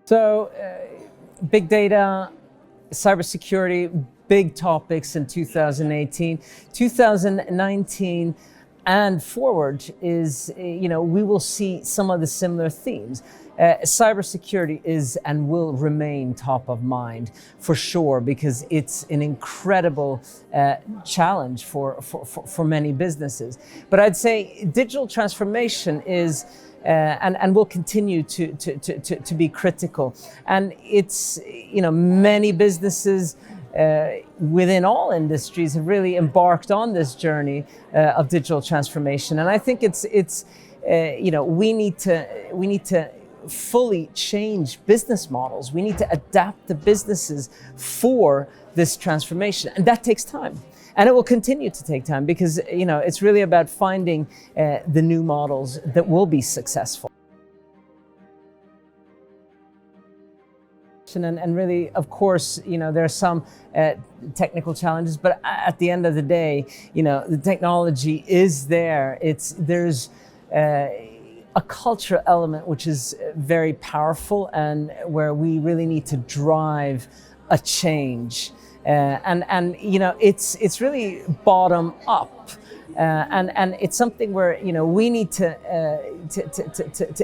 So, big data, cybersecurity, big topics in 2018. 2019 and forward is, we will see some of the similar themes. Cybersecurity is and will remain top of mind for sure, because it's an incredible challenge for many businesses. But I'd say digital transformation is and will continue to be critical. And it's, many businesses within all industries have really embarked on this journey of digital transformation. And I think we need to fully change business models. We need to adapt the businesses for this transformation, and that takes time. And it will continue to take time because, it's really about finding the new models that will be successful. And really, of course, there are some technical challenges, but at the end of the day, the technology is there. There's a cultural element which is very powerful and where we really need to drive a change. It's really bottom up, and it's something where we need to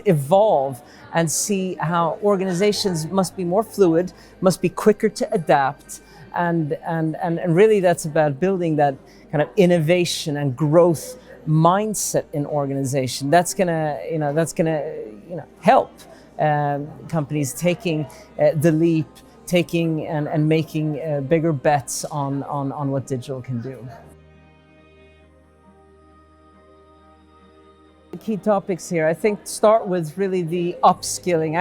evolve and see how organizations must be more fluid, must be quicker to adapt, and really that's about building that kind of innovation and growth mindset in organization. That's gonna help companies taking the leap, taking and making bigger bets on what digital can do. The key topics here, I think, start with really the upskilling.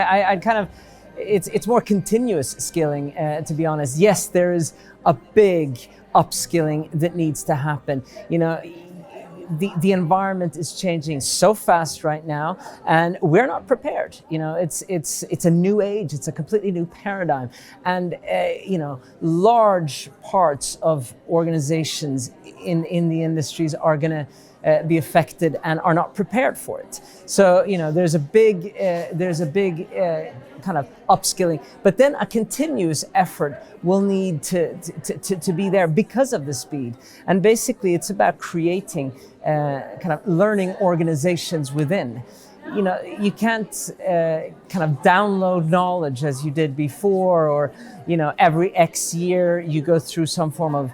It's more continuous skilling, to be honest. Yes, there is a big upskilling that needs to happen. The environment is changing so fast right now, and we're not prepared. It's a new age. It's a completely new paradigm, and large parts of organizations in the industries are going to be affected and are not prepared for it. So there's a big kind of upskilling, but then a continuous effort will need to be there because of the speed. And basically, it's about creating kind of learning organizations within. You can't kind of download knowledge as you did before, or every X year you go through some form of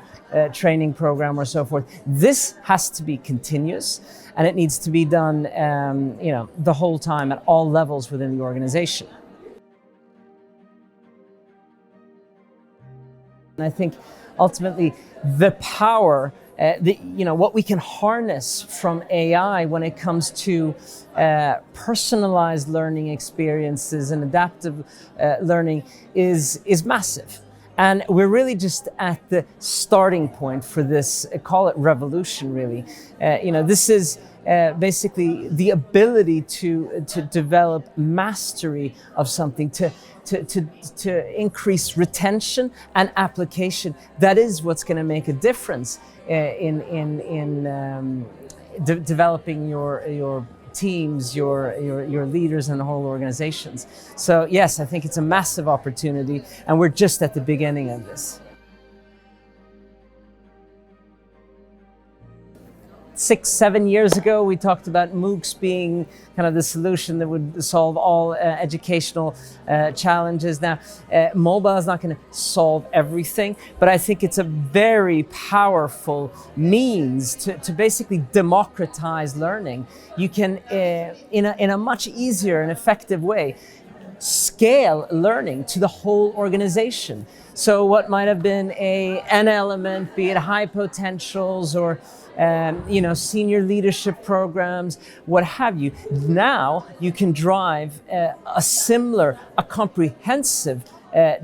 training program or so forth. This has to be continuous, and it needs to be done the whole time at all levels within the organization. And I think ultimately the power, what we can harness from AI when it comes to personalized learning experiences and adaptive learning is massive. And we're really just at the starting point for this, call it revolution, really. This is basically the ability to develop mastery of something, to increase retention and application. That is what's going to make a difference in developing your teams, your leaders, and the whole organizations. So yes, I think it's a massive opportunity, and we're just at the beginning of this. 6-7 years ago, we talked about MOOCS being kind of the solution that would solve all educational challenges. Now, mobile is not going to solve everything, but I think it's a very powerful means to basically democratize learning. You can, in a much easier and effective way, scale learning to the whole organization. So what might have been an element, be it high potentials or senior leadership programs, what have you. Now you can drive a comprehensive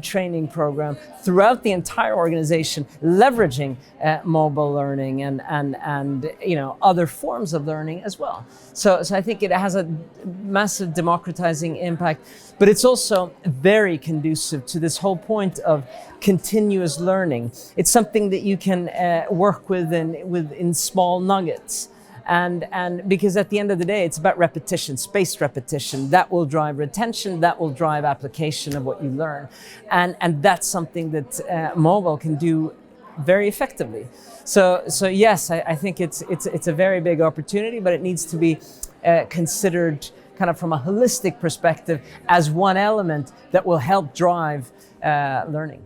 training program throughout the entire organization, leveraging mobile learning and other forms of learning as well. So I think it has a massive democratizing impact, but it's also very conducive to this whole point of continuous learning. It's something that you can work with in small nuggets. And because at the end of the day, it's about repetition, spaced repetition. That will drive retention, that will drive application of what you learn. And that's something that mobile can do very effectively. So yes, I think it's a very big opportunity, but it needs to be considered kind of from a holistic perspective as one element that will help drive learning.